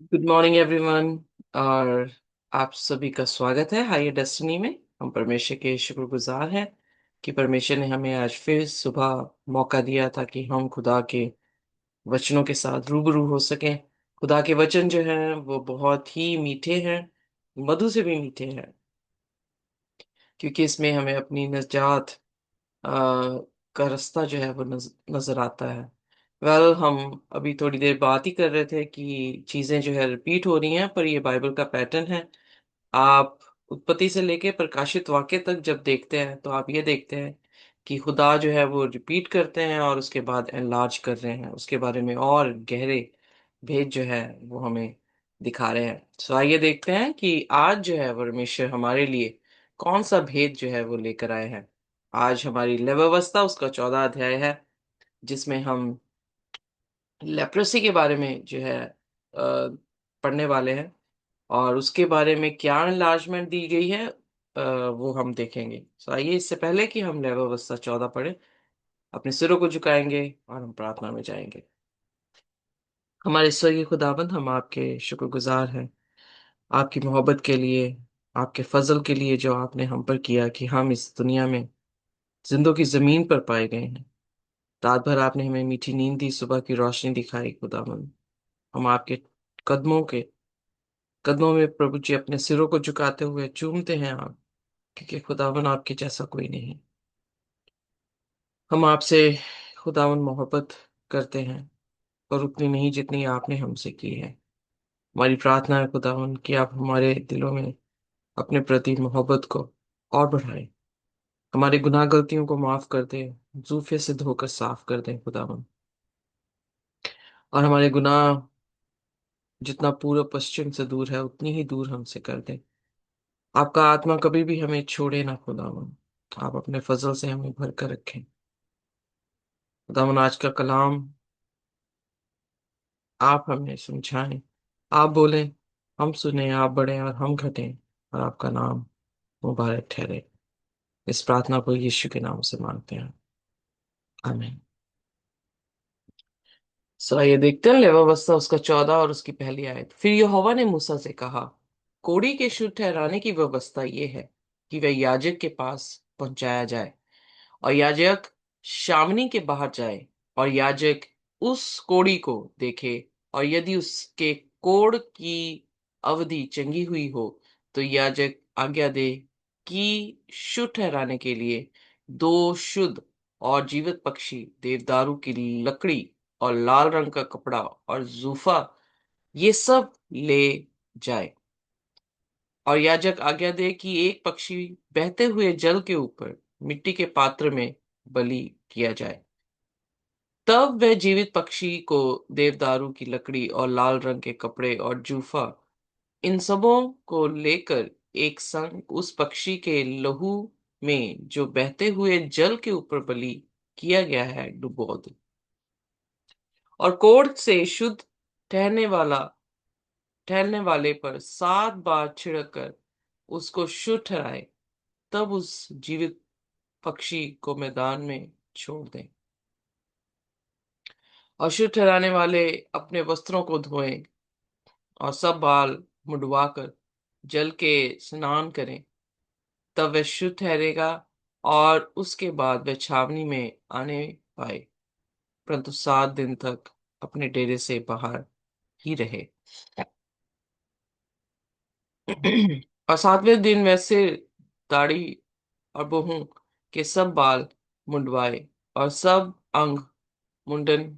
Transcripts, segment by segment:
Good morning everyone. और आप सभी का स्वागत है हायर डेस्टिनी में। हम परमेश्वर के शुक्रगुजार हैं कि परमेश्वर ने हमें आज फिर सुबह मौका दिया था कि हम खुदा के वचनों के साथ रूबरू हो सकें। खुदा के वचन जो हैं वो बहुत ही मीठे हैं, मधु से भी मीठे हैं, क्योंकि इसमें हमें अपनी निजात आ, का रास्ता जो है वो नजर आता है। हम अभी थोड़ी देर बात ही कर रहे थे कि चीजें जो है रिपीट हो रही हैं, पर ये बाइबल का पैटर्न है। आप उत्पत्ति से लेके प्रकाशित वाक्य तक जब देखते हैं तो आप ये देखते हैं कि खुदा जो है वो रिपीट करते हैं और उसके बाद एनलार्ज कर रहे हैं उसके बारे में, और गहरे भेद जो है वो हमें दिखा रहे हैं। सो आइए देखते हैं कि आज जो है परमेश्वर हमारे लिए कौन सा भेद जो है वो लेकर आए हैं। आज हमारी लेव्यवस्था उसका 14 अध्याय है, जिसमें हम लेप्रेसी के बारे में जो है पढ़ने वाले हैं, और उसके बारे में क्या एनलार्जमेंट दी गई है वो हम देखेंगे। सो आइए, इससे पहले कि हम लेव्यवस्था 14 पढ़े, अपने सिरों को झुकाएंगे और हम प्रार्थना में जाएंगे। हमारे स्वर्गीय खुदाबंद, हम आपके शुक्रगुजार हैं आपकी मोहब्बत के लिए, आपके फजल के लिए जो आपने हम पर किया कि हम इस दुनिया में जिंदों की जमीन पर पाए गए हैं। रात भर आपने हमें मीठी नींद दी, सुबह की रोशनी दिखाई खुदाबंद। हम आपके कदमों के कदमों में प्रभु जी अपने सिरों को झुकाते हुए चूमते हैं आप, क्योंकि खुदावन आपके जैसा कोई नहीं। हम आपसे खुदावन मोहब्बत करते हैं, पर उतनी नहीं जितनी आपने हमसे की है। हमारी प्रार्थना है खुदावन कि आप हमारे दिलों में अपने प्रति मोहब्बत को और बढ़ाएं, हमारी गुनाह गलतियों को माफ कर दें, जूफे से धोकर साफ कर दें खुदावन, और हमारे गुनाह जितना पूर्व पश्चिम से दूर है उतनी ही दूर हमसे कर दें। आपका आत्मा कभी भी हमें छोड़े ना खुदावन, आप अपने फजल से हमें भर कर रखें। खुदावन, आज का कलाम आप हमें समझाएं, आप बोलें, हम सुने, आप बढ़ें और हम घटें, और आपका नाम मुबारक ठहरे। इस प्रार्थना को यीशु के नाम से मांगते हैं, आमीन। सो ये देखते हैं लेवावस्था उसका 14 और उसकी पहली आयत। फिर यहोवा ने मूसा से कहा, कोढ़ी के शुद्ध ठहराने की व्यवस्था ये है कि वह याजक के पास पहुंचाया जाए, और याजक छावनी के बाहर जाए, और याजक उस कोढ़ी को देखे, और यदि उसके कोढ़ की अवधि चंगी हुई हो तो याजक आज्ञा दे कि शुद्ध ठहराने के लिए दो शुद्ध और जीवित पक्षी, देवदारू की लकड़ी और लाल रंग का कपड़ा और जूफा, ये सब ले जाए। और याजक आज्ञा दे कि एक पक्षी बहते हुए जल के ऊपर मिट्टी के पात्र में बलि किया जाए। तब वह जीवित पक्षी को देवदारू की लकड़ी और लाल रंग के कपड़े और जूफा, इन सबों को लेकर एक संग उस पक्षी के लहू में जो बहते हुए जल के ऊपर बलि किया गया है डुबो दे, और कोढ़ से शुद्ध ठहरने वाले पर 7 बार छिड़क कर उसको शुद्ध ठहराए। तब उस जीवित पक्षी को मैदान में छोड़ दें, और शुद्ध ठहराने वाले अपने वस्त्रों को धोएं और सब बाल मुंडवाकर जल के स्नान करें। तब वह शुद्ध ठहरेगा, और उसके बाद वह छावनी में आने पाए, परंतु 7 दिन तक अपने डेरे से बाहर ही रहे। और 7वें दिन वह सिर, दाढ़ी और बहु के सब बाल मुंडवाए, और सब अंग मुंडन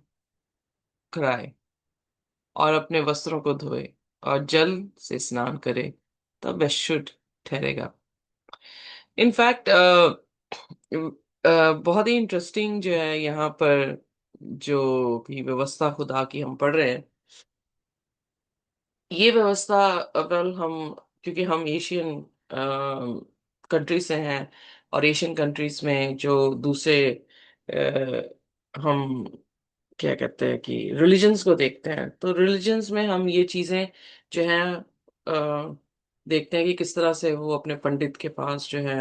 कराए, और अपने वस्त्रों को धोए और जल से स्नान करे। तब वह शुद्ध ठहरेगा। इनफैक्ट बहुत ही इंटरेस्टिंग जो है यहाँ पर, जो भी व्यवस्था खुदा की हम पढ़ रहे हैं, ये व्यवस्था अव्वल हम, क्योंकि हम एशियन कंट्री से हैं, और एशियन कंट्रीज में जो दूसरे हम क्या कहते हैं कि रिलीजन्स को देखते हैं, तो रिलीजन्स में हम ये चीजें जो है देखते हैं कि किस तरह से वो अपने पंडित के पास जो है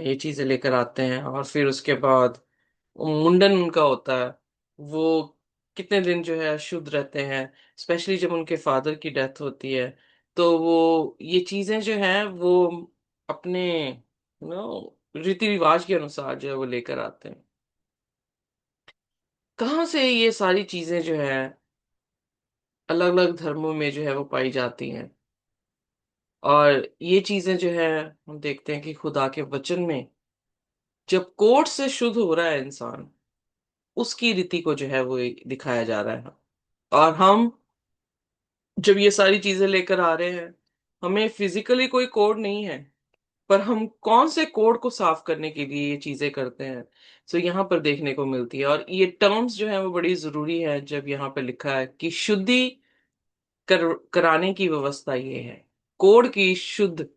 ये चीजें लेकर आते हैं, और फिर उसके बाद मुंडन उनका होता है। वो कितने दिन जो है शुद्ध रहते हैं, स्पेशली जब उनके फादर की डेथ होती है। तो वो ये चीजें जो हैं वो अपने रीति रिवाज के अनुसार जो है वो लेकर आते हैं। कहाँ से ये सारी चीजें जो है अलग अलग धर्मों में जो है वो पाई जाती हैं। और ये चीजें जो है हम देखते हैं कि खुदा के वचन में जब कोर्ट से शुद्ध हो रहा है इंसान, उसकी रीति को जो है वो दिखाया जा रहा है। और हम जब ये सारी चीजें लेकर आ रहे हैं, हमें फिजिकली कोई कोड नहीं है, पर हम कौन से कोड को साफ करने के लिए ये चीजें करते हैं, सो यहाँ पर देखने को मिलती है। और ये टर्म्स जो है वो बड़ी जरूरी है। जब यहाँ पर लिखा है कि शुद्धि कराने की व्यवस्था ये है, कोड की शुद्ध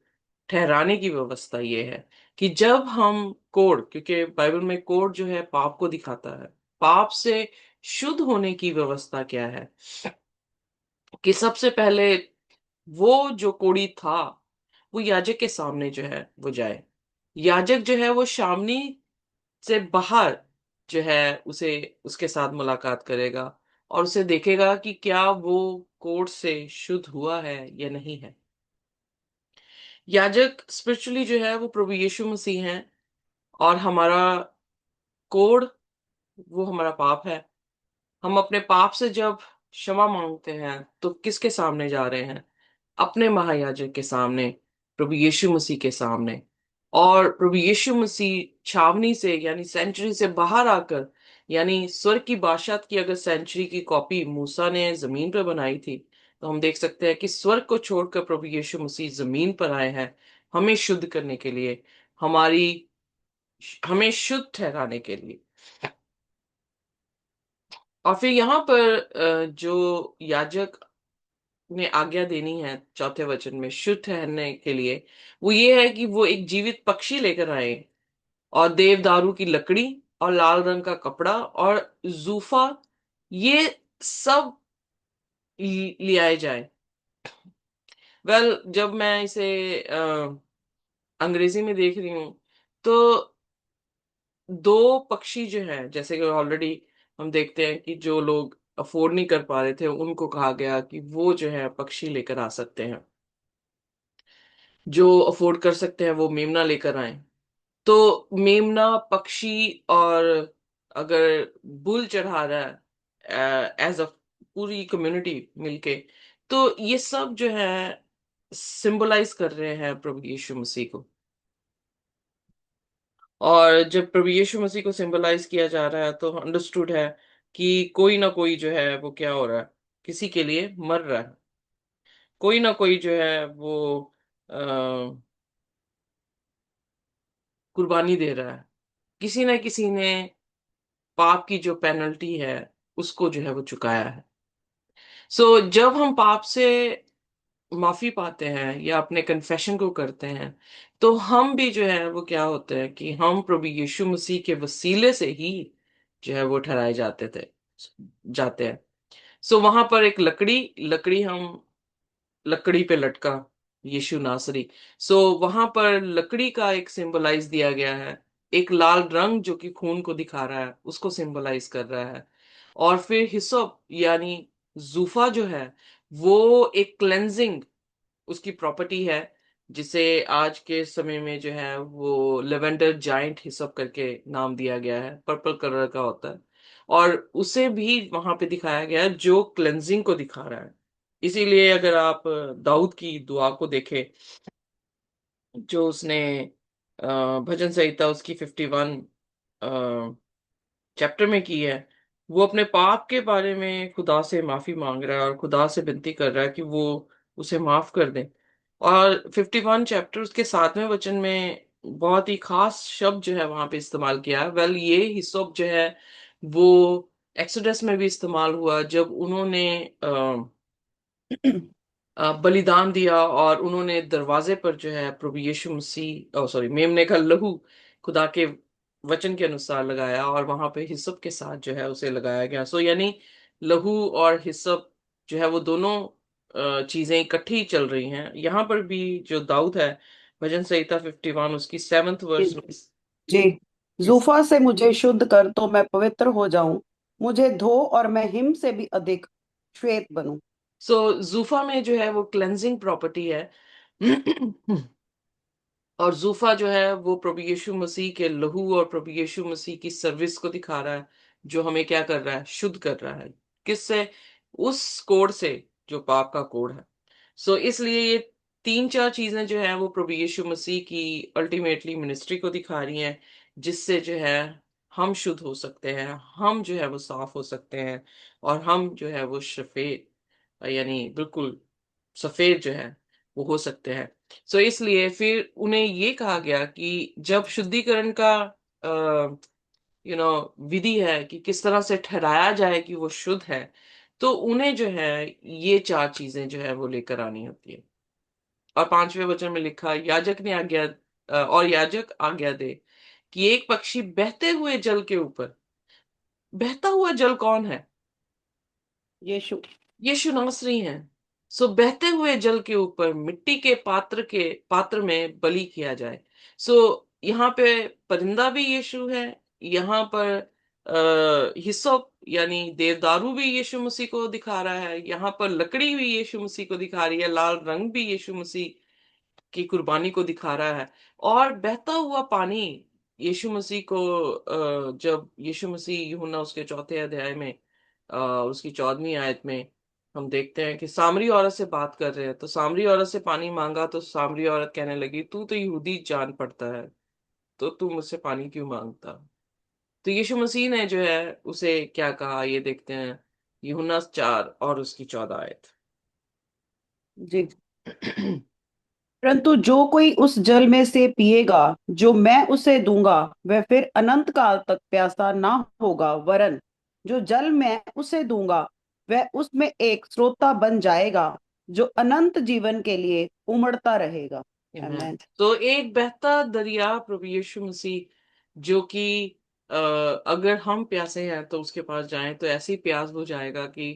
ठहराने की व्यवस्था ये है कि जब हम कोड, क्योंकि बाइबल में कोड जो है पाप को दिखाता है, पाप से शुद्ध होने की व्यवस्था क्या है कि सबसे पहले वो जो कोढ़ी था वो याजक के सामने जो है वो जाए। याजक जो है वो शामनी से बाहर जो है उसे उसके साथ मुलाकात करेगा और उसे देखेगा कि क्या वो कोढ़ से शुद्ध हुआ है या नहीं है। याजक स्पिरिचुअली जो है वो प्रभु यीशु मसीह हैं। और हमारा कोढ़ वो हमारा पाप है। हम अपने पाप से जब क्षमा मांगते हैं तो किसके सामने जा रहे हैं? अपने महायाजक के सामने, प्रभु यीशु मसीह के सामने। और प्रभु यीशु मसीह छावनी से यानी सेंचुरी से बाहर आकर, यानी स्वर्ग की बादशाह की अगर सेंचुरी की कॉपी मूसा ने जमीन पर बनाई थी, तो हम देख सकते हैं कि स्वर्ग को छोड़कर प्रभु यीशु मसीह जमीन पर आए हैं हमें शुद्ध करने के लिए, हमारी हमें शुद्ध ठहराने के लिए। और फिर यहाँ पर जो याजक ने आज्ञा देनी है चौथे वचन में शुद्ध ठहरने के लिए, वो ये है कि वो एक जीवित पक्षी लेकर आए और देवदारू की लकड़ी और लाल रंग का कपड़ा और जूफा, ये सब ले आए जाए। जब मैं इसे अंग्रेजी में देख रही हूँ, तो दो पक्षी जो हैं, जैसे कि ऑलरेडी हम देखते हैं कि जो लोग अफोर्ड नहीं कर पा रहे थे उनको कहा गया कि वो जो है पक्षी लेकर आ सकते हैं, जो अफोर्ड कर सकते हैं वो मेमना लेकर आए। तो मेमना पक्षी, और अगर बुल चढ़ा रहा है एज अ पूरी कम्युनिटी मिलके, तो ये सब जो है सिंबलाइज कर रहे हैं प्रभु यीशु मसीह को। और जब प्रभु यीशु मसीह को सिंबलाइज किया जा रहा है तो अंडरस्टूड है कि कोई ना कोई जो है वो क्या हो रहा है, किसी के लिए मर रहा है। कोई ना कोई जो है वो आ, कुर्बानी दे रहा है। किसी ना किसी ने पाप की जो पेनल्टी है उसको जो है वो चुकाया है। जब हम पाप से माफी पाते हैं या अपने कन्फेशन को करते हैं, तो हम भी जो है वो क्या होते हैं कि हम प्रभु यीशु मसीह के वसीले से ही जो है वो ठहराए जाते हैं। वहां पर एक लकड़ी लकड़ी हम लकड़ी पे लटका यीशु नासरी। वहां पर लकड़ी का एक सिंबलाइज दिया गया है। एक लाल रंग जो कि खून को दिखा रहा है उसको सिंबलाइज कर रहा है। और फिर हिसोप यानी जूफा जो है वो एक क्लेंजिंग उसकी प्रॉपर्टी है, जिसे आज के समय में जो है वो लेवेंडर जाइंट हिसोप करके नाम दिया गया है, पर्पल कलर का होता है। और उसे भी वहां पे दिखाया गया है जो क्लेंजिंग को दिखा रहा है। इसीलिए अगर आप दाऊद की दुआ को देखें, जो उसने भजन संहिता उसकी 51 चैप्टर में की है, वो अपने पाप के बारे में खुदा से माफी मांग रहा है और खुदा से विनती कर रहा है कि वो उसे माफ कर दे। और 51 चैप्टर उसके 7वें वचन में बहुत ही खास शब्द जो है वहां पे इस्तेमाल किया है। ये हिस्सोप जो है वो एक्सोडस में भी इस्तेमाल हुआ जब उन्होंने बलिदान दिया और उन्होंने दरवाजे पर जो है प्रभु यीशु मसीह सॉरी मेमने का लहू खुदा के वचन के अनुसार लगाया और वहां पे हिस्सप के साथ जो है उसे लगाया गया। यानी लहू और हिस्सप जो है वो दोनों चीजें इकट्ठी चल रही हैं। यहाँ पर भी जो दाऊद है, भजन संहिता 51 उसकी 7th जी वर्स में जी। इस जूफा से मुझे शुद्ध कर तो मैं पवित्र हो जाऊं, मुझे धो और मैं हिम से भी अधिक श्वेत बनूं। सो जूफा में जो है वो क्लेंजिंग प्रॉपर्टी है। और जूफा जो है वो प्रभु यीशु मसीह के लहू और प्रभु यीशु मसीह की सर्विस को दिखा रहा है, जो हमें क्या कर रहा है, शुद्ध कर रहा है। किससे? उस कोड से जो पाप का कोड है। सो इसलिए ये तीन चार चीजें जो है वो प्रभु यीशु मसीह की अल्टीमेटली मिनिस्ट्री को दिखा रही हैं, जिससे जो है हम शुद्ध हो सकते हैं, हम जो है वो साफ हो सकते हैं, और हम जो है वो सफेद, यानी बिल्कुल सफेद जो है वो हो सकते हैं। सो इसलिए फिर उन्हें ये कहा गया कि जब शुद्धिकरण का विधि है कि किस तरह से ठहराया जाए कि वो शुद्ध है, तो उन्हें जो है ये चार चीजें जो है वो लेकर आनी होती है। और पांचवें वचन में लिखा, याजक ने और याजक आज्ञा दे कि एक पक्षी बहते हुए जल के ऊपर। बहता हुआ जल कौन है? यीशु। यीशु नासरी हैं। सो बहते हुए जल के ऊपर मिट्टी के पात्र में बलि किया जाए। सो यहाँ पे परिंदा भी यीशु है, यहाँ पर हिस्सोप यानी देवदारू भी यीशु मसीह को दिखा रहा है, यहाँ पर लकड़ी भी यीशु मसीह को दिखा रही है, लाल रंग भी यीशु मसीह की कुर्बानी को दिखा रहा है। और बहता हुआ पानी यीशु मसीह को, जब यीशु मसीह यूहन्ना उसके चौथे अध्याय में, उसकी 14वीं आयत में हम देखते हैं कि सामरी औरत से बात कर रहे हैं, तो सामरी औरत से पानी मांगा तो सामरी औरत कहने लगी, तू तो यहूदी जान पड़ता है, तो तू मुझसे पानी क्यों मांगता? तो यीशु मसीह ने जो है उसे क्या कहा, ये देखते हैं यूहन्ना 4 और उसकी 14 आयत। जी। परंतु जो कोई उस जल में से पिएगा जो मैं उसे दूंगा, वह फिर अनंत काल तक प्यासा ना होगा, वरन जो जल मैं उसे दूंगा वह उसमें एक स्रोता बन जाएगा, जो अनंत जीवन के लिए उमड़ता रहेगा। Amen। आमेन। तो एक बहता दरिया प्रभु यीशु मसीह, जो कि अगर हम प्यासे हैं तो उसके पास जाएं तो ऐसी प्यास बुझाएगा कि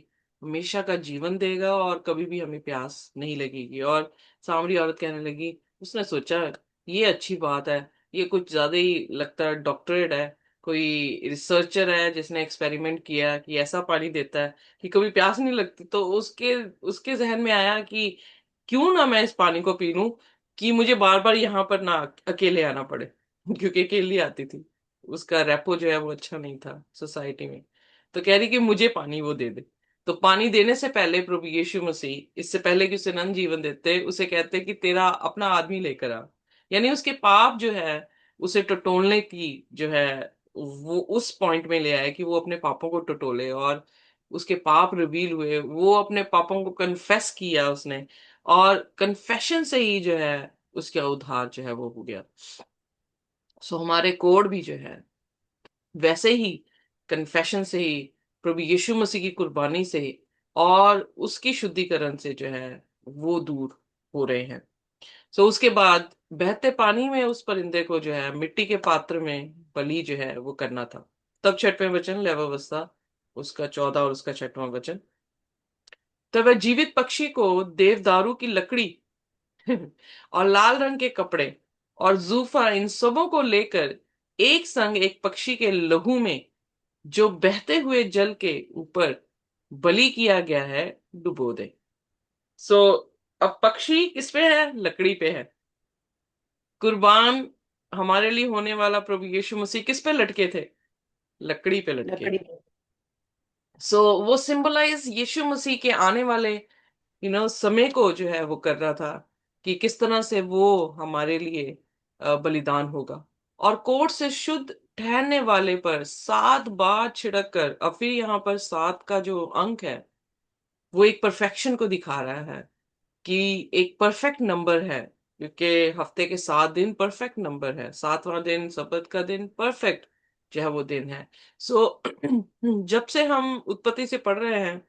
हमेशा का जीवन देगा और कभी भी हमें प्यास नहीं लगेगी। और सामरी औरत कहने लगी, उसने सोचा ये अच्छी बात है, ये कुछ ज्यादा ही लगता है डॉक्टरेट है, कोई रिसर्चर है जिसने एक्सपेरिमेंट किया कि ऐसा पानी देता है कि कभी प्यास नहीं लगती। तो उसके उसके जहन में आया कि क्यों ना मैं इस पानी को पी लूं, कि मुझे बार बार यहाँ पर ना अकेले आना पड़े। क्योंकि अकेली आती थी, उसका रेपो जो है वो अच्छा नहीं था सोसाइटी में। तो कह रही कि मुझे पानी वो दे दे। तो पानी देने से पहले प्रभु यीशु मसीह, इससे पहले कि उसे नन जीवन देते, उसे कहते कि तेरा अपना आदमी लेकर आ। यानी उसके पाप जो है उसे टटोलने की जो है, वो उस पॉइंट में ले आए कि वो अपने पापों को टटोले। और उसके पाप रिवील हुए, वो अपने पापों को कन्फेस किया उसने, और कन्फेशन से ही जो है उसका उद्धार जो है वो हो गया। सो हमारे कोड भी जो है वैसे ही कन्फेशन से ही, प्रभु यीशु मसीह की कुर्बानी से ही, और उसकी शुद्धिकरण से जो है वो दूर हो रहे हैं। सो उसके बाद बहते पानी में उस परिंदे को जो है मिट्टी के पात्र में बलि जो है वो करना था। तब छठवें वचन, लेवावस्था उसका 14 और उसका छठवां वचन, तब वह जीवित पक्षी को देवदारू की लकड़ी और लाल रंग के कपड़े और जूफा, इन सबों को लेकर एक संग एक पक्षी के लहू में जो बहते हुए जल के ऊपर बलि किया गया है डुबो दे। सो अब पक्षी किस पे है? लकड़ी पे है। कुर्बान हमारे लिए होने वाला प्रभु यीशु मसीह किस पे लटके थे? लकड़ी पे लटके। लकड़ी। सो वो सिंबलाइज यीशु मसीह के आने वाले समय को जो है वो कर रहा था, कि किस तरह से वो हमारे लिए बलिदान होगा। और कोट से शुद्ध ठहरने वाले पर 7 बार छिड़क कर, और फिर यहाँ पर 7 का जो अंक है वो एक परफेक्शन को दिखा रहा है, कि एक परफेक्ट नंबर है, क्योंकि हफ्ते के 7 दिन परफेक्ट नंबर है, 7वां दिन सबत का दिन परफेक्ट जो है वो दिन है। सो जब से हम उत्पत्ति से पढ़ रहे हैं,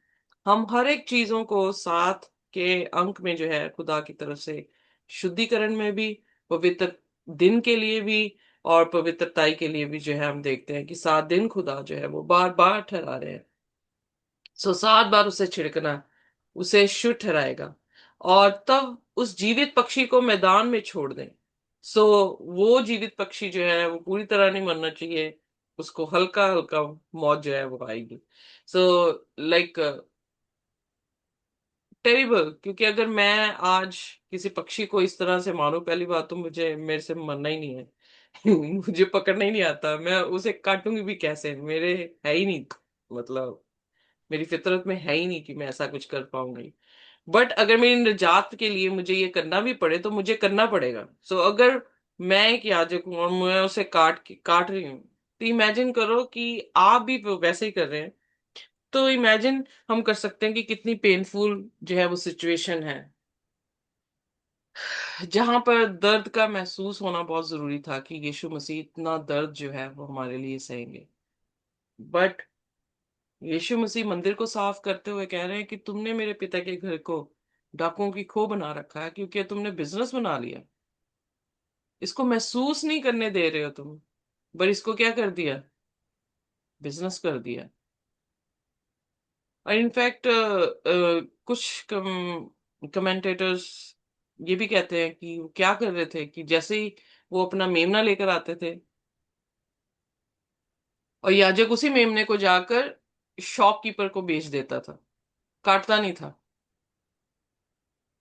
हम हर एक चीजों को 7 के अंक में जो है खुदा की तरफ से शुद्धिकरण में भी, पवित्र दिन के लिए भी, और पवित्रताई के लिए भी जो है हम देखते हैं कि 7 दिन खुदा जो है वो बार बार ठहरा रहे हैं। सो 7 बार उसे छिड़कना उसे शुद्ध ठहराएगा। और तब उस जीवित पक्षी को मैदान में छोड़ दें। सो वो जीवित पक्षी जो है वो पूरी तरह नहीं मरना चाहिए, उसको हल्का हल्का मौत जो है वो आएगी। सो लाइक टेरिबल, क्योंकि अगर मैं आज किसी पक्षी को इस तरह से मारूं, पहली बात तो मुझे मेरे से मरना ही नहीं है। मुझे पकड़ना ही नहीं आता, मैं उसे काटूंगी भी कैसे, मेरे है ही नहीं, मतलब मेरी फितरत में है ही नहीं कि मैं ऐसा कुछ कर पाऊंगी। बट अगर मेरी निजात के लिए मुझे ये करना भी पड़े तो मुझे करना पड़ेगा। सो अगर मैं एक याजक हूं और मैं उसे काट रही हूँ, तो इमेजिन करो कि आप भी वैसे ही कर रहे हैं। तो इमेजिन हम कर सकते हैं कि कितनी पेनफुल जो है वो सिचुएशन है, जहां पर दर्द का महसूस होना बहुत जरूरी था कि यीशु मसीह इतना दर्द जो है वो हमारे लिए सहेंगे। बट यीशु मसीह मंदिर को साफ करते हुए कह रहे हैं कि तुमने मेरे पिता के घर को डाकुओं की खो बना रखा है, क्योंकि तुमने बिजनेस बना लिया। इसको महसूस नहीं करने दे रहे हो तुम, पर इसको क्या कर दिया, बिजनेस कर दिया। और इनफैक्ट कुछ कमेंटेटर्स ये भी कहते हैं कि वो क्या कर रहे थे कि जैसे ही वो अपना मेमना लेकर आते थे, और याजक उसी मेमने को जाकर शॉपकीपर को बेच देता था, काटता नहीं था,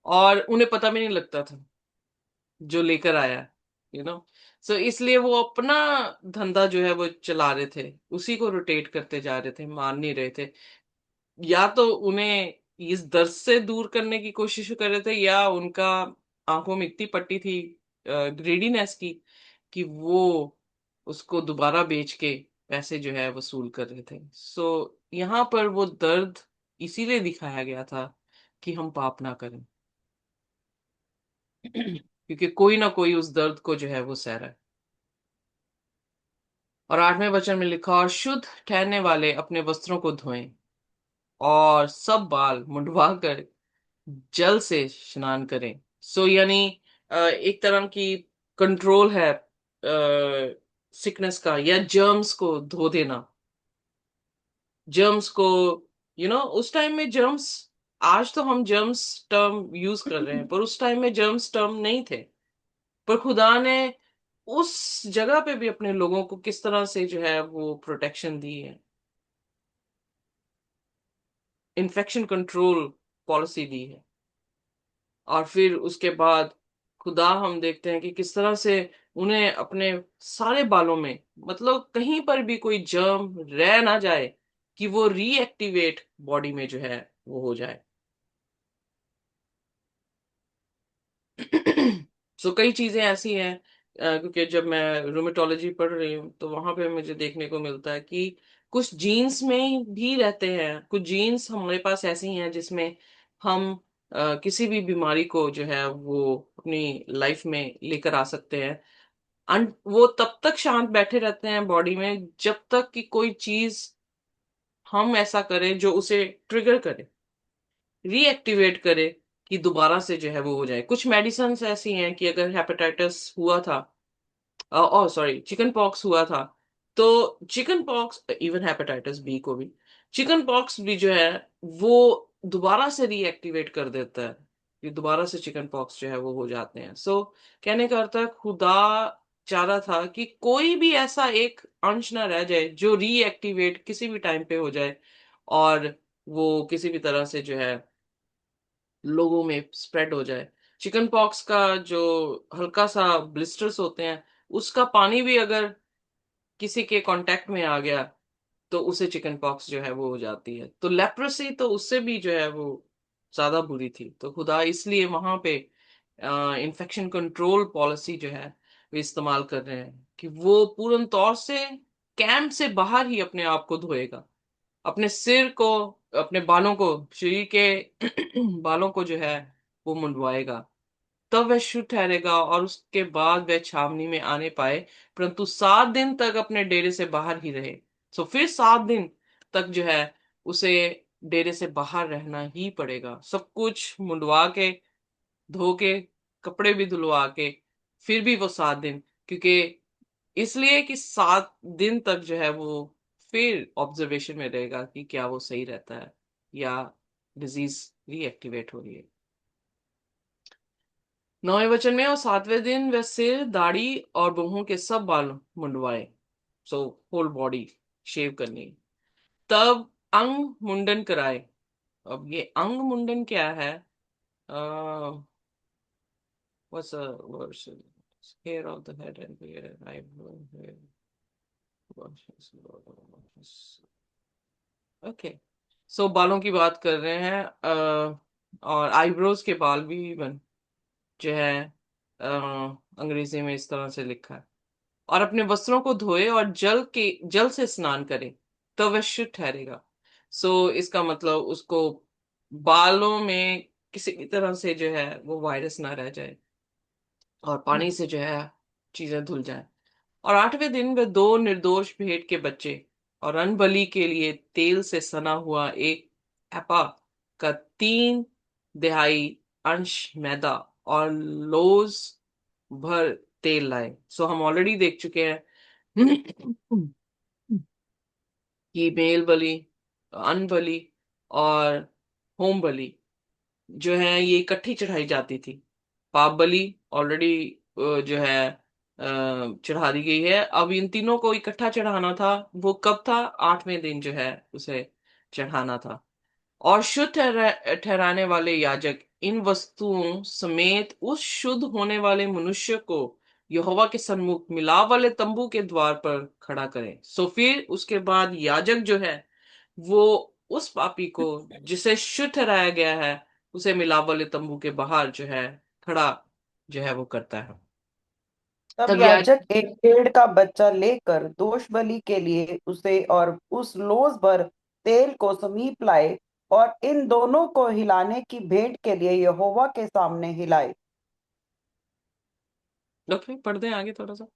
और उन्हें पता भी नहीं लगता था जो लेकर आया, सो इसलिए वो अपना धंधा जो है वो चला रहे थे, उसी को रोटेट करते जा रहे थे, मान नहीं रहे थे। या तो उन्हें इस दर्द से दूर करने की कोशिश कर रहे थे, या उनका आंखों में इतनी पट्टी थी ग्रीडीनेस की कि वो उसको दोबारा बेच के पैसे जो है वसूल कर रहे थे। सो यहाँ पर वो दर्द इसीलिए दिखाया गया था कि हम पाप ना करें। क्योंकि कोई ना कोई उस दर्द को जो है वो सह रहा है। और 8वें वचन में लिखा, और शुद्ध ठहरने वाले अपने वस्त्रों को धोएं और सब बाल मुंडवा कर जल से स्नान करें। सो यानी एक तरह की कंट्रोल है सिकनेस का, या जर्म्स को धो देना, जर्म्स को, उस टाइम में जर्म्स, आज तो हम जर्म्स टर्म यूज कर रहे हैं, पर उस टाइम में जर्म्स टर्म नहीं थे। पर खुदा ने उस जगह पे भी अपने लोगों को किस तरह से जो है वो प्रोटेक्शन दी है, इन्फेक्शन कंट्रोल पॉलिसी दी है। और फिर उसके बाद खुदा हम देखते हैं कि किस तरह से उन्हें अपने सारे बालों में, मतलब कहीं पर भी कोई जर्म रह ना जाए, कि वो रीएक्टिवेट बॉडी में जो है वो हो जाए। सो कई चीजें ऐसी हैं, क्योंकि जब मैं रूमेटोलॉजी पढ़ रही हूँ तो वहां पे मुझे देखने को मिलता है कि कुछ जीन्स में भी रहते हैं, कुछ जीन्स हमारे पास ऐसी हैं जिसमें हम किसी भी बीमारी को जो है वो अपनी लाइफ में लेकर आ सकते हैं। वो तब तक शांत बैठे रहते हैं बॉडी में जब तक कि कोई चीज हम ऐसा करें जो उसे ट्रिगर करे, रीएक्टिवेट करे, कि दोबारा से जो है वो हो जाए। कुछ मेडिसिन ऐसी हैं कि अगर हेपेटाइटिस हुआ था, ओ सॉरी, चिकन पॉक्स हुआ था, तो chicken pox, even hepatitis B को भी, चिकन पॉक्स भी जो है वो दोबारा से रीएक्टिवेट कर देता है, कि दोबारा से चिकन पॉक्स जो है वो हो जाते हैं। सो कहने का अर्थ है खुदा चाह रहा था कि कोई भी ऐसा एक अंश ना रह जाए जो रीएक्टिवेट किसी भी टाइम पे हो जाए, और वो किसी भी तरह से जो है लोगों में स्प्रेड हो जाए। चिकन पॉक्स का जो हल्का सा ब्लिस्टर्स होते हैं, उसका पानी भी अगर किसी के कांटेक्ट में आ गया तो उसे चिकन पॉक्स जो है वो हो जाती है। तो लेप्रोसी तो उससे भी जो है वो ज्यादा बुरी थी। तो खुदा इसलिए वहां पे इन्फेक्शन कंट्रोल पॉलिसी जो है वो इस्तेमाल कर रहे हैं, कि वो पूर्ण तौर से कैंप से बाहर ही अपने आप को धोएगा, अपने सिर को, अपने बालों को, शरीर के बालों को जो है वो मुंडवाएगा, तब वह शुद्ध ठहरेगा और उसके बाद वह छावनी में आने पाए, परंतु 7 दिन तक अपने डेरे से बाहर ही रहे। सो फिर 7 दिन तक जो है उसे डेरे से बाहर रहना ही पड़ेगा, सब कुछ मुंडवा के, धो के, कपड़े भी धुलवा के, फिर भी वो 7 दिन, क्योंकि इसलिए कि 7 दिन तक जो है वो फिर ऑब्जर्वेशन में रहेगा कि क्या वो सही रहता है या डिजीज रीएक्टिवेट हो रही है। 9वें वचन में, और 7वें दिन वह सिर, दाढ़ी और मुंहों के सब बाल मुंडवाए। सो होल बॉडी शेव करनी है। तब अंग मुंडन कराए। अब ये अंग मुंडन क्या है? what's a word? Hair of the head and beard, eyebrow, hair, washes, okay. So बालों की बात कर रहे हैं, और आईब्रोज के बाल भी बन जो है, अंग्रेजी में इस तरह से लिखा है। और अपने वस्त्रों को धोए और जल से स्नान करे, तो वह शुद्ध ठहरेगा। सो इसका मतलब उसको बालों में किसी भी तरह से जो है वो वायरस ना रह जाए, और पानी से जो है चीजें धुल जाएं। और 8वें दिन वे दो निर्दोष भेड़ के बच्चे और अनबलि के लिए तेल से सना हुआ एक एपा का 3/4 अंश मैदा और लोज भर तेल लाए। सो हम ऑलरेडी देख चुके हैं कि मेल बलि, अन्न बलि और होम बलि जो है ये इकट्ठी चढ़ाई जाती थी। पाप बलि ऑलरेडी जो है चढ़ा दी गई है। अब इन तीनों को इकट्ठा चढ़ाना था। वो कब था? 8वें दिन जो है उसे चढ़ाना था। और शुद्ध ठहराने वाले याजक इन वस्तुओं समेत उस शुद्ध होने वाले मनुष्य को यहोवा के सन्मुख मिलाप वाले तंबू के द्वार पर खड़ा करें। सो फिर उसके बाद याजक जो है वो उस पापी को जिसे शुद्ध ठहराया गया है उसे मिलाप वाले तंबू के बाहर जो है खड़ा जो है वो करता है। तब तब याजक। याजक एक भेड़ का बच्चा लेकर दोष बलि के लिए उसे और उस लोज भर तेल को समीप लाए और इन दोनों को हिलाने की भेंट के लिए यहोवा के सामने हिलाए। ओके, पढ़ दें आगे थोड़ा सा।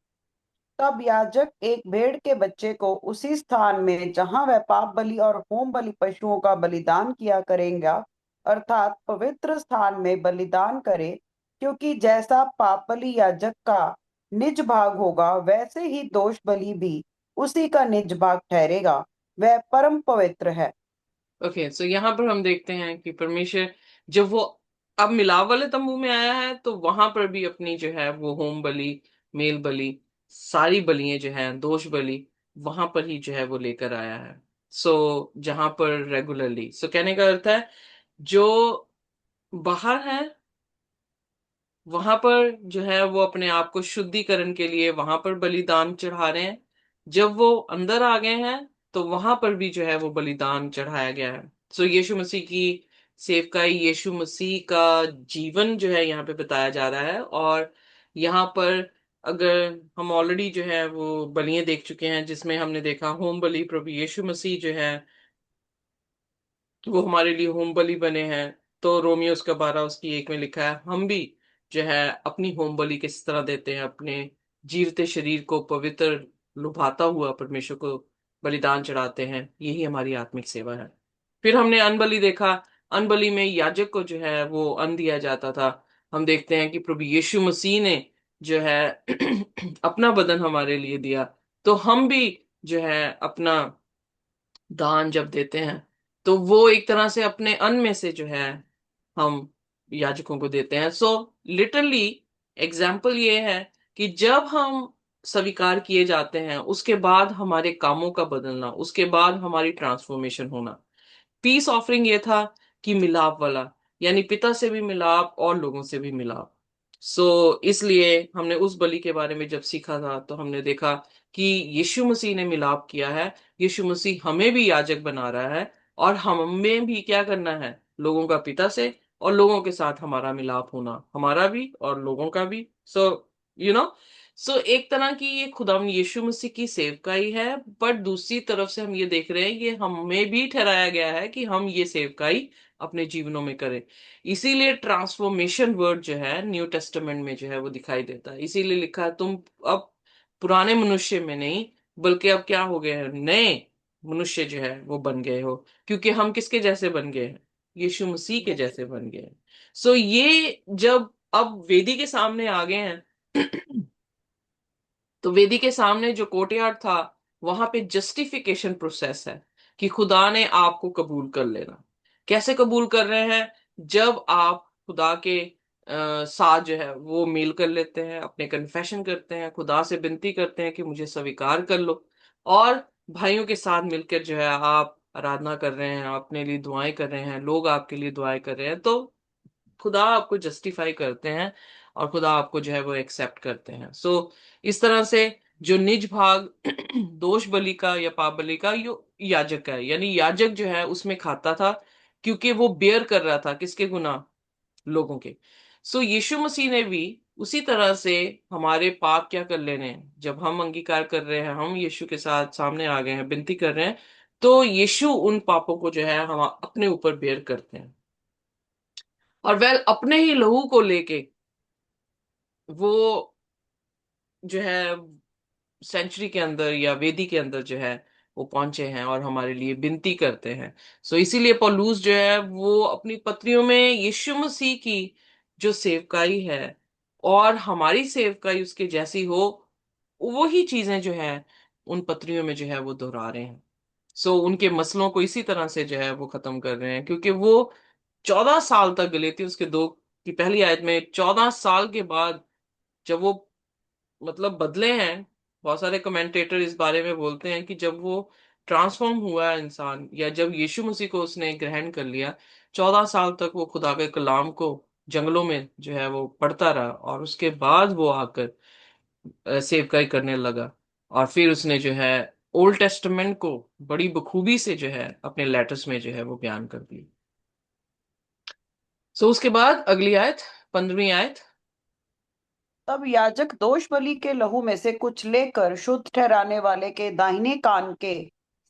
तब याजक एक भेड़ के बच्चे को उसी स्थान में जहां वह पाप बलि और होम बलि पशुओं का बलिदान किया करेगा, अर्थात पवित्र स्थान में बलिदान करे, क्योंकि जैसा पाप बलि याजक का निज भाग होगा, वैसे ही दोष बलि भी उसी का निज भाग ठहरेगा। वह परम पवित्र है। ओके, सो यहाँ पर हम देखते हैं कि परमेश्वर जब वो अब मिलाप वाले तंबू में आया है तो वहां पर भी अपनी जो है वो होम बलि, मेल बलि, सारी बलियां जो है, दोष बलि वहां पर ही जो है वो लेकर आया है। सो जहां पर रेगुलरली, सो कहने का अर्थ है जो बाहर है वहां पर जो है वो अपने आप को शुद्धिकरण के लिए वहां पर बलिदान चढ़ा रहे हैं। जब वो अंदर आ गए हैं तो वहां पर भी जो है वो बलिदान चढ़ाया गया है। सो यीशु मसीह की सेवकाई, यीशु मसीह का जीवन जो है यहाँ पे बताया जा रहा है। और यहाँ पर अगर हम ऑलरेडी जो है वो बलियां देख चुके हैं, जिसमें हमने देखा होम बलि प्रभु यीशु मसीह जो है वो हमारे लिए होम बलि बने हैं। तो रोमियो उसका 12 उसकी 1 में लिखा है हम भी जो है अपनी होम बलि किस तरह देते हैं, अपने जीवते शरीर को पवित्र लुभाता हुआ परमेश्वर को बलिदान चढ़ाते हैं। यही हमारी आत्मिक सेवा है। फिर हमने अनबलि देखा। अनबलि में याजक को जो है वो अन्न दिया जाता था। हम देखते हैं कि प्रभु यीशु मसीह ने जो है अपना बदन हमारे लिए दिया। तो हम भी जो है अपना दान जब देते हैं तो वो एक तरह से अपने अन्न में से जो है हम याजकों को देते हैं। सो लिटरली एग्जाम्पल ये है कि जब हम स्वीकार किए जाते हैं उसके बाद हमारे कामों का बदलना, उसके बाद हमारी ट्रांसफॉर्मेशन होना। पीस ऑफरिंग ये था कि मिलाप वाला, यानी पिता से भी मिलाप और लोगों से भी मिलाप। इसलिए हमने उस बलि के बारे में जब सीखा था तो हमने देखा कि यीशु मसीह ने मिलाप किया है। यीशु मसीह हमें भी याजक बना रहा है और हमें भी क्या करना है, लोगों का पिता से और लोगों के साथ हमारा मिलाप होना, हमारा भी और लोगों का भी। यू नो सो एक तरह की ये खुदावंद यीशु मसीह की सेवकाई है। बट दूसरी तरफ से हम ये देख रहे हैं ये हमें भी ठहराया गया है कि हम ये सेवकाई अपने जीवनों में करें। इसीलिए ट्रांसफॉर्मेशन वर्ड जो है न्यू टेस्टामेंट में जो है वो दिखाई देता है। इसीलिए लिखा है तुम अब पुराने मनुष्य में नहीं बल्कि अब क्या हो गए हैं, नए मनुष्य जो है वो बन गए हो। क्योंकि हम किसके जैसे बन गए हैं? यीशु मसीह के जैसे बन गए हैं। ये जब अब वेदी के सामने आ गए हैं तो वेदी के सामने जो कोर्टयार्ड था वहां पे जस्टिफिकेशन प्रोसेस है कि खुदा ने आपको कबूल कर लेना। कैसे कबूल कर रहे हैं? जब आप खुदा के साथ जो है वो मेल कर लेते हैं, अपने कन्फेशन करते हैं, खुदा से विनती करते हैं कि मुझे स्वीकार कर लो। और भाइयों के साथ मिलकर जो है आप आराधना कर रहे हैं, अपने लिए दुआएं कर रहे हैं, लोग आपके लिए दुआएं कर रहे हैं, तो खुदा आपको जस्टिफाई करते हैं और खुदा आपको जो है वो एक्सेप्ट करते हैं। सो इस तरह से जो निज भाग दोष बलि का या पाप बलि का यो याजक का है, यानी याजक जो है उसमें खाता था, क्योंकि वो बेयर कर रहा था किसके गुनाह? लोगों के। सो यीशु मसीह ने भी उसी तरह से हमारे पाप क्या कर लेने हैं, जब हम अंगीकार कर रहे हैं, हम यीशु के साथ सामने आ गए हैं, विनती कर रहे हैं, तो यीशु उन पापों को जो है हम अपने ऊपर बेयर करते हैं, और वह अपने ही लहू को लेके वो जो है सेंचुरी के अंदर या वेदी के अंदर जो है वो पहुंचे हैं और हमारे लिए विनती करते हैं। सो इसीलिए पौलुस जो है वो अपनी पत्रियों में यीशु मसीह की जो सेवकाई है और हमारी सेवकाई उसके जैसी हो, वो ही चीजें जो है उन पत्रियों में जो है वो दोहरा रहे हैं। सो उनके मसलों को इसी तरह से जो है वो खत्म कर रहे हैं, क्योंकि वो 14 साल तक गलेती उसके 2 की पहली आयत में 14 साल के बाद जब वो मतलब बदले हैं। बहुत सारे कमेंटेटर इस बारे में बोलते हैं कि जब वो ट्रांसफॉर्म हुआ इंसान, या जब यीशु मसीह को उसने ग्रहण कर लिया, 14 साल तक वो खुदा के कलाम को जंगलों में जो है वो पढ़ता रहा, और उसके बाद वो आकर सेवकाई करने लगा, और फिर उसने जो है ओल्ड टेस्टामेंट को बड़ी बखूबी से जो है अपने लेटर्स में जो है वो बयान कर दी। सो उसके बाद अगली आयत, 15वीं आयत। तब याजक दोष बलि के लहू में से कुछ लेकर शुद्ध ठहराने वाले के दाहिने कान के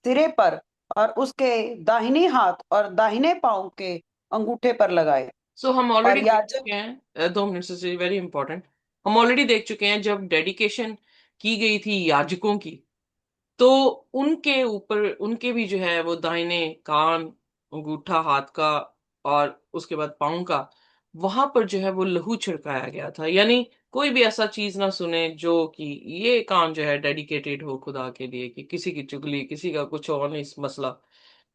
सिरे पर और उसके दाहिने हाथ और दाहिने पांव के अंगूठे पर लगाए। सो हम और ऑलरेडी देख याजक चुके हैं, 2 मिनट से वेरी इंपॉर्टेंट, हम ऑलरेडी देख चुके हैं जब डेडिकेशन की गई थी याजकों की, तो उनके ऊपर उनके भी जो है वो दाहिने कान, अंगूठा हाथ का और उसके बाद पाँव का, वहां पर जो है वो लहू छिड़काया गया था। यानी कोई भी ऐसा चीज ना सुने जो कि ये काम जो है डेडिकेटेड हो खुदा के लिए, कि किसी की चुगली, किसी का कुछ और नहीं मसला,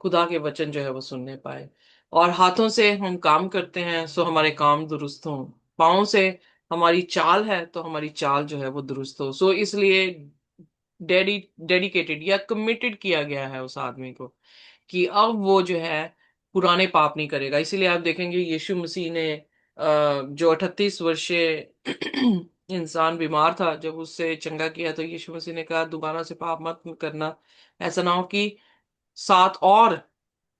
खुदा के वचन जो है वो सुनने पाए। और हाथों से हम काम करते हैं सो हमारे काम दुरुस्त हों, पाँव से हमारी चाल है तो हमारी चाल जो है वो दुरुस्त हो। सो इसलिए डेडिकेटेड या कमिटेड किया गया है उस आदमी को, कि अब वो जो है पुराने पाप नहीं करेगा। इसीलिए आप देखेंगे यीशु मसीह ने जो 38 वर्षीय इंसान बीमार था, जब उससे चंगा किया, तो यीशु मसीह ने कहा दोबारा से पाप मत करना, ऐसा ना हो कि 7 और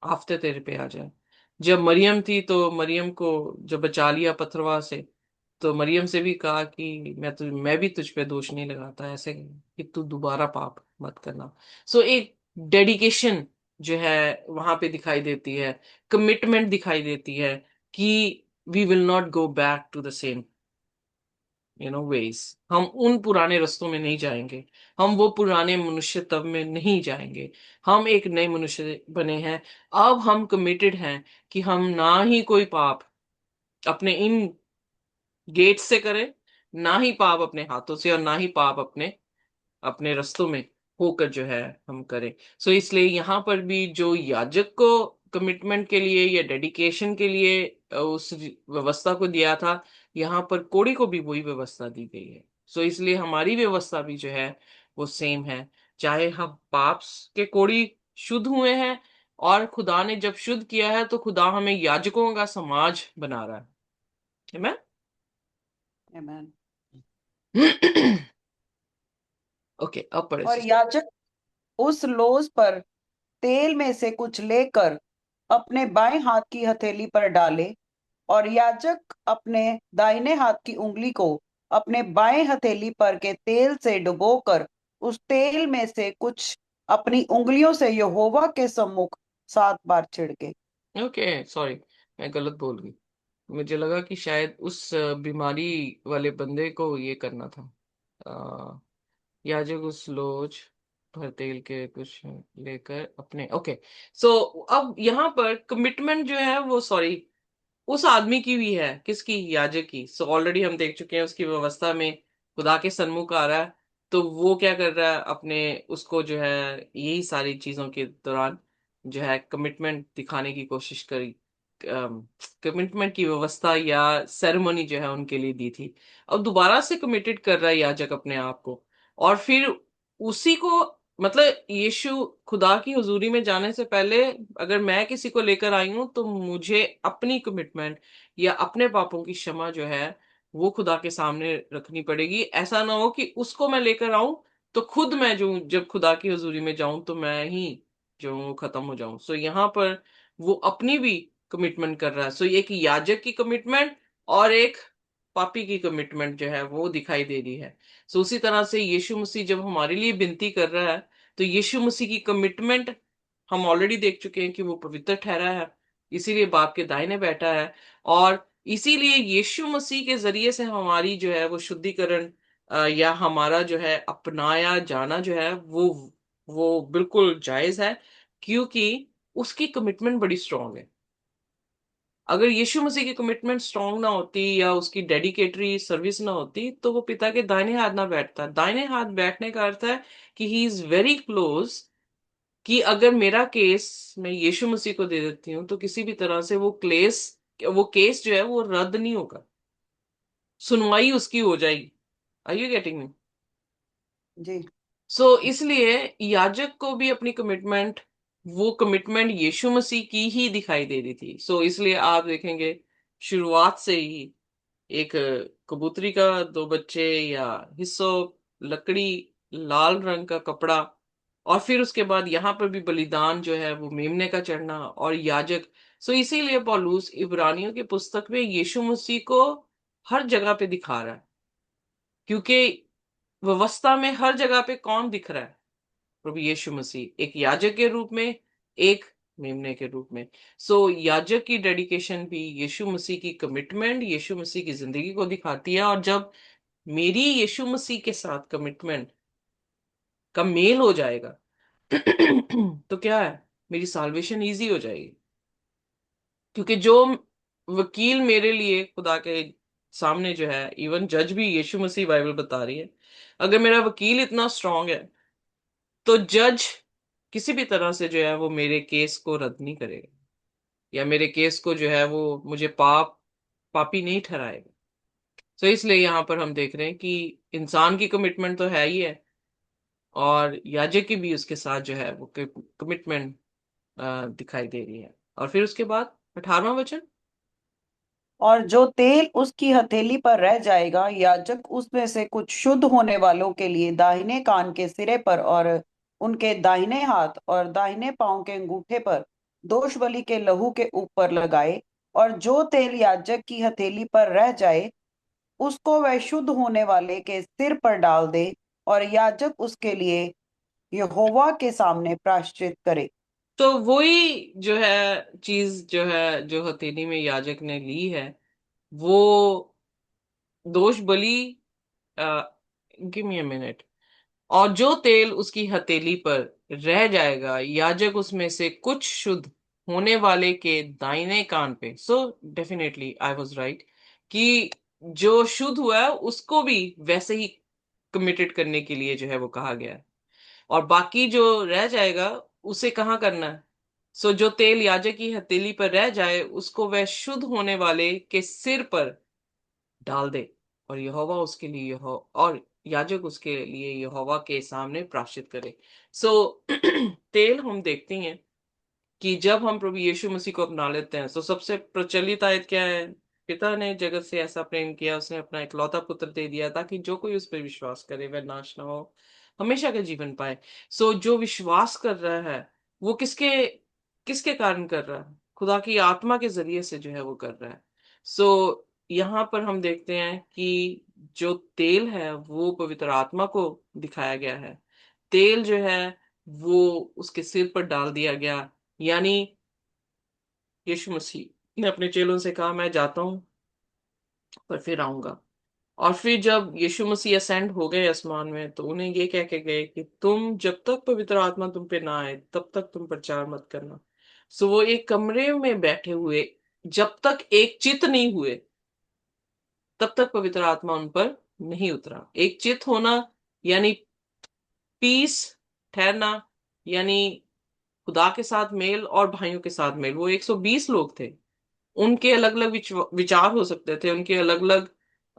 हफ्ते तेरे पे आ जाए। जब मरियम थी तो मरियम को जब बचा लिया पथरवा से, तो मरियम से भी कहा कि मैं भी तुझ पे दोष नहीं लगाता, ऐसे कि तू दोबारा पाप मत करना। सो एक डेडिकेशन जो है वहां पे दिखाई देती है, कमिटमेंट दिखाई देती है, कि we will not go back to the same ways. हम उन पुराने रास्तों में नहीं जाएंगे, हम वो पुराने मनुष्य तब में नहीं जाएंगे, हम एक नए मनुष्य बने हैं। अब हम कमिटेड हैं कि हम ना ही कोई पाप अपने इन गेट से करें, ना ही पाप अपने हाथों से, और ना ही पाप अपने अपने रास्तों में होकर जो है हम करें। सो इसलिए यहाँ पर भी जो याजक को कमिटमेंट के लिए या डेडिकेशन के लिए उस व्यवस्था को दिया था, यहाँ पर कोड़ी को भी वही व्यवस्था दी गई है। सो इसलिए हमारी व्यवस्था भी जो है वो सेम है। चाहे हम पाप के कोड़ी शुद्ध हुए हैं, और खुदा ने जब शुद्ध किया है तो खुदा हमें याजकों का समाज बना रहा है मैं। आमेन। ओके, अब पढ़े और सिस्टर। याजक उस लोज पर तेल में से कुछ लेकर अपने बाएं हाथ की हथेली पर डाले, और याजक अपने दाहिने हाथ की उंगली को अपने बाएं हथेली पर के तेल से डुबोकर उस तेल में से कुछ अपनी उंगलियों से यहोवा के सम्मुख 7 बार छिड़के। ओके, सॉरी, मैं गलत बोल गई। मुझे लगा कि शायद उस बीमारी वाले बंदे को ये करना था। अ, याजक उस लोज भर तेल के कुछ लेकर अपने, ओके। सो अब यहाँ पर कमिटमेंट जो है वो, सॉरी, उस आदमी की भी है, किसकी? याजक की। सो ऑलरेडी हम देख चुके हैं उसकी व्यवस्था में खुदा के सन्मुख आ रहा है, तो वो क्या कर रहा है, अपने उसको जो है यही सारी चीजों के दौरान जो है कमिटमेंट दिखाने की कोशिश करी, कमिटमेंट की व्यवस्था या सेरेमनी जो है उनके लिए दी थी। अब दोबारा से कमिटेड कर रहा है याजक अपने आप को, और फिर उसी को मतलब यीशु खुदा की हुजूरी में जाने से पहले अगर मैं किसी को लेकर आई हूं तो मुझे अपनी कमिटमेंट या अपने पापों की क्षमा जो है वो खुदा के सामने रखनी पड़ेगी। ऐसा ना हो कि उसको मैं लेकर आऊं तो खुद मैं जो जब खुदा की हुजूरी में जाऊं तो मैं ही जो हूं खत्म हो जाऊं। सो यहाँ पर वो अपनी भी कमिटमेंट कर रहा है। सो एक याजक की कमिटमेंट और एक पापी की कमिटमेंट जो है वो दिखाई दे रही है। सो उसी तरह से यीशु मसीह जब हमारे लिए विनती कर रहा है तो यीशु मसीह की कमिटमेंट हम ऑलरेडी देख चुके हैं कि वो पवित्र ठहरा है, इसीलिए बाप के दाहिने बैठा है। और इसीलिए यीशु मसीह के जरिए से हमारी जो है वो शुद्धिकरण या हमारा जो है अपनाया जाना जो है वो बिल्कुल जायज है, क्योंकि उसकी कमिटमेंट बड़ी स्ट्रांग है। अगर यीशु मसीह की कमिटमेंट स्ट्रांग ना होती या उसकी डेडिकेटरी सर्विस ना होती तो वो पिता के दाहिने हाथ ना बैठता। दाहिने हाथ बैठने का अर्थ है कि ही इज वेरी क्लोज, कि अगर मेरा केस मैं यीशु मसीह को दे देती हूँ तो किसी भी तरह से वो केस जो है वो रद्द नहीं होगा, सुनवाई उसकी हो जाएगी। Are you getting me? जी। सो इसलिए याजक को भी अपनी कमिटमेंट, वो कमिटमेंट यीशु मसीह की ही दिखाई दे रही थी। सो इसलिए आप देखेंगे शुरुआत से ही एक कबूतरी का दो बच्चे या हिस्सों, लकड़ी, लाल रंग का कपड़ा, और फिर उसके बाद यहाँ पर भी बलिदान जो है वो मेमने का चढ़ना और याजक। सो इसीलिए पौलुस इब्रानियों की पुस्तक में यीशु मसीह को हर जगह पे दिखा रहा है, क्योंकि व्यवस्था में हर जगह पे कौन दिख रहा है? प्रभु यीशु मसीह, एक याजक के रूप में, एक मेमने के रूप में। सो याजक की डेडिकेशन भी यीशु मसीह की कमिटमेंट, यीशु मसीह की जिंदगी को दिखाती है। और जब मेरी यीशु मसीह के साथ कमिटमेंट का मेल हो जाएगा तो क्या है, मेरी साल्वेशन इजी हो जाएगी। क्योंकि जो वकील मेरे लिए खुदा के सामने जो है, इवन जज भी यीशु मसीह, बाइबल बता रही है, अगर मेरा वकील इतना स्ट्रांग है तो जज किसी भी तरह से जो है वो मेरे केस को रद्द नहीं करेगा, या मेरे केस को जो है वो मुझे पापी नहीं ठहराएगा। तो इसलिए यहाँ पर हम देख रहे हैं कि इंसान की कमिटमेंट तो है ही है, और याजक की भी उसके साथ जो है वो कमिटमेंट दिखाई दे रही है। और फिर उसके बाद 18वां वचन। और जो तेल उसकी हथेली पर रह जाएगा, याजक उसमें से कुछ शुद्ध होने वालों के लिए दाहिने कान के सिरे पर और उनके दाहिने हाथ और दाहिने पांव के अंगूठे पर दोष बलि के लहू के ऊपर लगाए। और जो तेल याजक की हथेली पर रह जाए, उसको वह शुद्ध होने वाले के सिर पर डाल दे, और याजक उसके लिए यहोवा के सामने प्रायश्चित करे। तो वही जो है चीज जो है जो हथेली में याजक ने ली है, वो दोष बलि, गिव मी अ मिनट। और जो तेल उसकी हथेली पर रह जाएगा, याजक उसमें से कुछ शुद्ध होने वाले के दाहिने कान पे। So definitely I was right कि जो शुद्ध हुआ है उसको भी वैसे ही कमिटेड करने के लिए जो है वो कहा गया है। और बाकी जो रह जाएगा उसे कहाँ करना है? सो जो तेल याजक की हथेली पर रह जाए उसको वह शुद्ध होने वाले के सिर पर डाल दे, और यहोवा उसके लिए यहो और याजक उसके लिए यहोवा के सामने प्राश्चित करे। सो तेल हम देखते हैं कि जब हम प्रभु यीशु मसीह को अपना लेते हैं तो सबसे प्रचलित आयत क्या है? पिता ने जगत से ऐसा प्रेम किया, उसने अपना इकलौता पुत्र दे दिया ताकि जो कोई उस पर विश्वास करे वह नाश ना हो, हमेशा का जीवन पाए। सो जो विश्वास कर रहा है वो किसके किसके कारण कर रहा है? खुदा की आत्मा के जरिए से जो है वो कर रहा है। सो यहाँ पर हम देखते हैं कि जो तेल है वो पवित्र आत्मा को दिखाया गया है। तेल जो है वो उसके सिर पर डाल दिया गया, यानी यीशु मसीह ने अपने चेलों से कहा मैं जाता हूं पर फिर आऊंगा। और फिर जब यीशु मसीह असेंड हो गए आसमान में तो उन्हें ये कह के गए कि तुम जब तक पवित्र आत्मा तुम पे ना आए तब तक तुम प्रचार मत करना। सो वो एक कमरे में बैठे हुए, जब तक एक चित नहीं हुए तब तक पवित्र आत्मा उन पर नहीं उतरा। एक चित होना यानी पीस, ठहरना, यानी खुदा के साथ मेल और भाइयों के साथ मेल। वो 120 लोग थे, उनके अलग अलग विचार हो सकते थे, उनके अलग अलग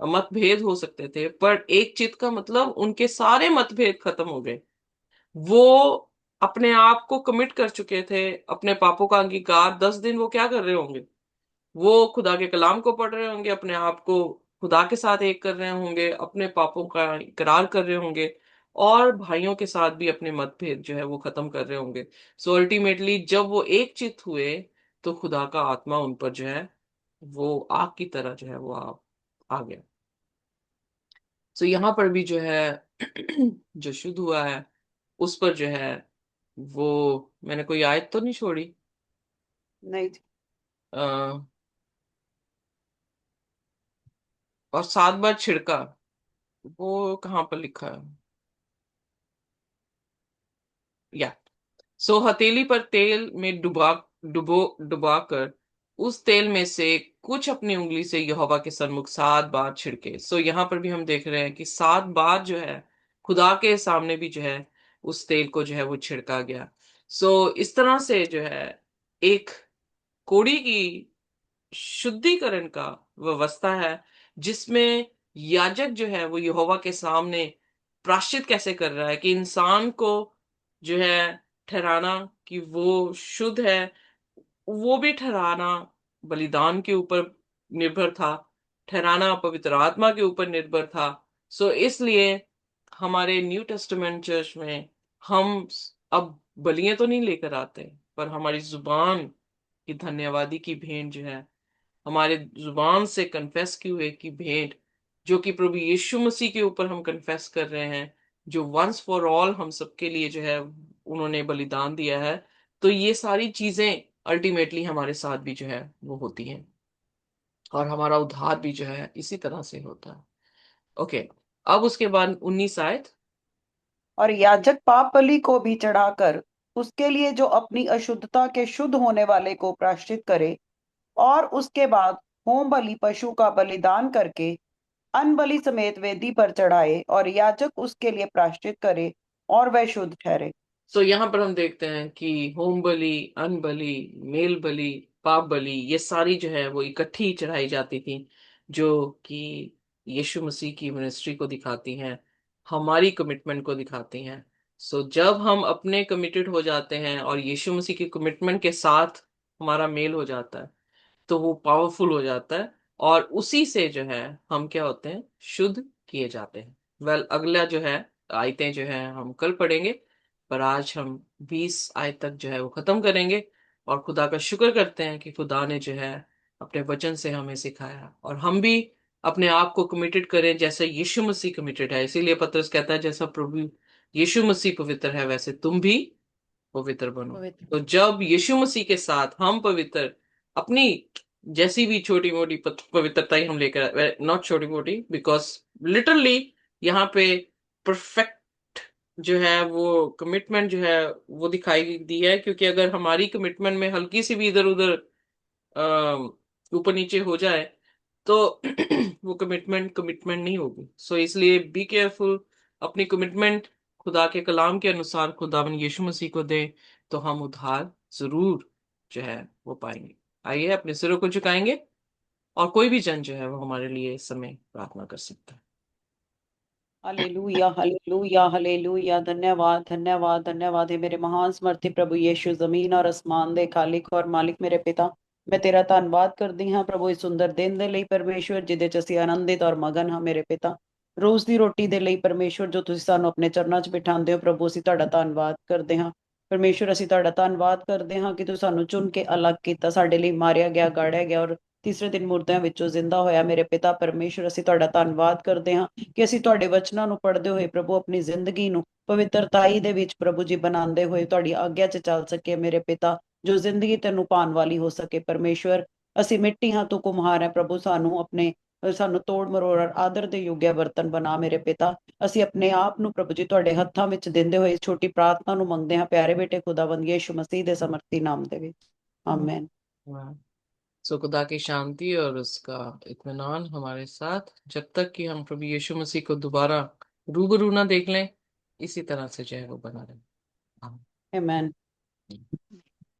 मतभेद हो सकते थे, पर एक चित का मतलब उनके सारे मतभेद खत्म हो गए। वो अपने आप को कमिट कर चुके थे, अपने पापों का अंगीकार। 10 दिन वो क्या कर रहे होंगे? वो खुदा के कलाम को पढ़ रहे होंगे, अपने आप को खुदा के साथ एक कर रहे होंगे, अपने पापों का इकरार कर रहे होंगे, और भाइयों के साथ भी अपने मतभेद जो है वो खत्म कर रहे होंगे। सो अल्टीमेटली जब वो एक चित हुए, तो खुदा का आत्मा उन पर जो है वो आग की तरह जो है वो आ गया। सो यहाँ पर भी जो है जो शुद्ध हुआ है उस पर जो है वो, मैंने कोई आयत तो नहीं छोड़ी? नहीं जी। आ, और 7 बार छिड़का, वो कहाँ पर लिखा है? या सो हथेली पर तेल में डुबा कर उस तेल में से कुछ अपनी उंगली से यहोवा के सन्मुख 7 बार छिड़के। सो यहाँ पर भी हम देख रहे हैं कि 7 बार जो है खुदा के सामने भी जो है उस तेल को जो है वो छिड़का गया। सो इस तरह से जो है एक कोड़ी की शुद्धिकरण का व्यवस्था है, जिसमें याजक जो है वो यहोवा के सामने प्राश्चित कैसे कर रहा है कि इंसान को जो है ठहराना कि वो शुद्ध है, वो भी ठहराना बलिदान के ऊपर निर्भर था, ठहराना पवित्र आत्मा के ऊपर निर्भर था। सो इसलिए हमारे न्यू टेस्टामेंट चर्च में हम अब बलियां तो नहीं लेकर आते, पर हमारी जुबान की धन्यवादी की भेंट जो है, हमारे जुबान से कन्फेस की हुए की भेंट, जो कि प्रभु यीशु मसीह के ऊपर हम कन्फेस कर रहे हैं, जो वंस फॉर ऑल हम सबके लिए जो है उन्होंने बलिदान दिया है। तो ये सारी चीजें अल्टीमेटली हमारे साथ भी जो है वो होती हैं, और हमारा उद्धार भी जो है इसी तरह से होता है। ओके, अब उसके बाद 19 आयत। और याजक पाप बलि को भी चढ़ाकर उसके लिए जो अपनी अशुद्धता के शुद्ध होने वाले को प्रायश्चित करे, और उसके बाद होम बलि पशु का बलिदान करके अन्न बलि समेत वेदी पर चढ़ाए, और याजक उसके लिए प्रायश्चित करे और वह शुद्ध ठहरे। सो यहाँ पर हम देखते हैं कि होम बलि, अन्न बलि, मेल बलि, पाप बलि, ये सारी जो है वो इकट्ठी चढ़ाई जाती थी, जो कि यीशु मसीह की मिनिस्ट्री को दिखाती हैं, हमारी कमिटमेंट को दिखाती हैं। सो जब हम अपने कमिटेड हो जाते हैं और यीशु मसीह की कमिटमेंट के साथ हमारा मेल हो जाता है, तो वो पावरफुल हो जाता है, और उसी से जो है हम क्या होते हैं, शुद्ध किए जाते हैं। अगला जो है आयतें जो है हम कल पढ़ेंगे, पर आज हम 20 आयत तक जो है वो खत्म करेंगे, और खुदा का शुक्र करते हैं कि खुदा ने जो है अपने वचन से हमें सिखाया, और हम भी अपने आप को कमिटेड करें जैसे यीशु मसीह कमिटेड है। इसीलिए पत्रस कहता है जैसा प्रभु यीशु मसीह पवित्र है वैसे तुम भी पवित्र बनो। पवित्र। तो जब यीशु मसीह के साथ हम पवित्र, अपनी जैसी भी छोटी मोटी पवित्रता ही हम लेकर, नॉट छोटी मोटी बिकॉज लिटरली यहाँ पे परफेक्ट जो है वो कमिटमेंट जो है वो दिखाई दी है, क्योंकि अगर हमारी कमिटमेंट में हल्की सी भी इधर उधर ऊपर नीचे हो जाए, तो वो कमिटमेंट कमिटमेंट नहीं होगी। सो इसलिए बी केयरफुल, अपनी कमिटमेंट खुदा के कलाम के अनुसार खुदावन यीशु मसीह को दे, तो हम उद्धार जरूर जो है वो पाएंगे। आइए अपने सिरों को झुकाएंगे, और कोई भी जन जो है वो हमारे लिए इस समय प्रार्थना कर सकता है। Hallelujah, hallelujah, hallelujah. धन्यवाद, धन्यवाद, धन्यवाद है मेरे महान स्मर्थी प्रभु यीशु। जमीन और आसमान दे खालिक और मालिक मेरे पिता, मैं तेरा ਧੰਨਵਾਦ ਕਰਦੀ ਹਾਂ ਪ੍ਰਭੂ ਇਸ ਸੁੰਦਰ ਦਿਨ ਦੇ ਲਈ ਪਰਮੇਸ਼ਵਰ, ਜਿਹਦੇ ਚ ਅਸੀਂ ਆਨੰਦਿਤ ਔਰ ਮਗਨ ਹਾਂ ਮੇਰੇ ਪਿਤਾ। ਰੋਜ਼ ਦੀ ਰੋਟੀ ਦੇ ਲਈ ਪਰਮੇਸ਼ਵਰ, ਜੋ ਤੁਸੀਂ ਸਾਨੂੰ ਆਪਣੇ ਚਰਨਾਂ 'ਚ ਬਿਠਾਉਂਦੇ ਹੋ ਪ੍ਰਭੂ, ਅਸੀਂ ਤੁਹਾਡਾ ਧੰਨਵਾਦ ਕਰਦੇ ਹਾਂ ਪਰਮੇਸ਼ਵਰ। ਅਸੀਂ ਤੁਹਾਡਾ ਧੰਨਵਾਦ ਕਰਦੇ ਹਾਂ ਕਿ ਤੁਸੀਂ ਸਾਨੂੰ ਚੁਣ ਕੇ ਅਲੱਗ ਕੀਤਾ, ਸਾਡੇ ਲਈ ਮਾਰਿਆ ਗਿਆ, ਗਾੜਿਆ ਗਿਆ ਔਰ ਤੀਸਰੇ ਦਿਨ ਮੁਰਦਿਆਂ ਵਿੱਚੋਂ ਜ਼ਿੰਦਾ ਹੋਇਆ ਮੇਰੇ ਪਿਤਾ ਪਰਮੇਸ਼ਵਰ। ਅਸੀਂ ਤੁਹਾਡਾ ਧੰਨਵਾਦ ਕਰਦੇ ਹਾਂ ਕਿ ਅਸੀਂ ਤੁਹਾਡੇ ਵਚਨਾਂ ਨੂੰ ਪੜ੍ਹਦੇ ਹੋਏ ਪ੍ਰਭੂ ਆਪਣੀ ਜ਼ਿੰਦਗੀ ਨੂੰ ਪਵਿੱਤਰਤਾਈ ਦੇ ਵਿੱਚ ਪ੍ਰਭੂ ਜੀ ਬਣਾਉਂਦੇ ਹੋਏ ਤੁਹਾਡੀ ਆਗਿਆ 'ਚ ਚੱਲ ਸਕੇ ਮੇਰੇ ਪਿਤਾ, ਜੋ ਜ਼ਿੰਦਗੀ ਤੈਨੂੰ ਭਾਣ ਵਾਲੀ ਹੋ ਸਕੇ ਪਰਮੇਸ਼ਵਰ। ਅਸੀਂ ਮਿੱਟੀ ਹਾਂ, ਤੂੰ ਕੁम्हार ਹੈ ਪ੍ਰਭੂ, ਸਾਨੂੰ ਤੋੜ ਮਰੋੜ ਔਰ ਆਦਰ ਦੇ ਯੋਗਿਆ ਬਰਤਨ ਬਣਾ ਮੇਰੇ ਪਿਤਾ। ਅਸੀਂ ਆਪਣੇ ਆਪ ਨੂੰ ਪ੍ਰਭੂ ਜੀ ਤੁਹਾਡੇ ਹੱਥਾਂ ਵਿੱਚ ਦਿੰਦੇ ਹੋਏ ਇਸ ਛੋਟੀ ਪ੍ਰਾਰਥਨਾ ਨੂੰ ਮੰਗਦੇ ਹਾਂ ਪਿਆਰੇ ਬੇਟੇ ਖੁਦਾਵੰਦ ਯੀਸ਼ु मसीह ਦੇ ਸਮਰਥੀ ਨਾਮ ਦੇ ਵਿੱਚ, ਆਮੇਨ। सो खुदा की शांति और उसका इत्मीनान हमारे साथ, जब तक कि हम प्रभु यीशु मसीह को दोबारा रूबरू ना देख लें, इसी तरह से जो है वो बना रहे। आमेन।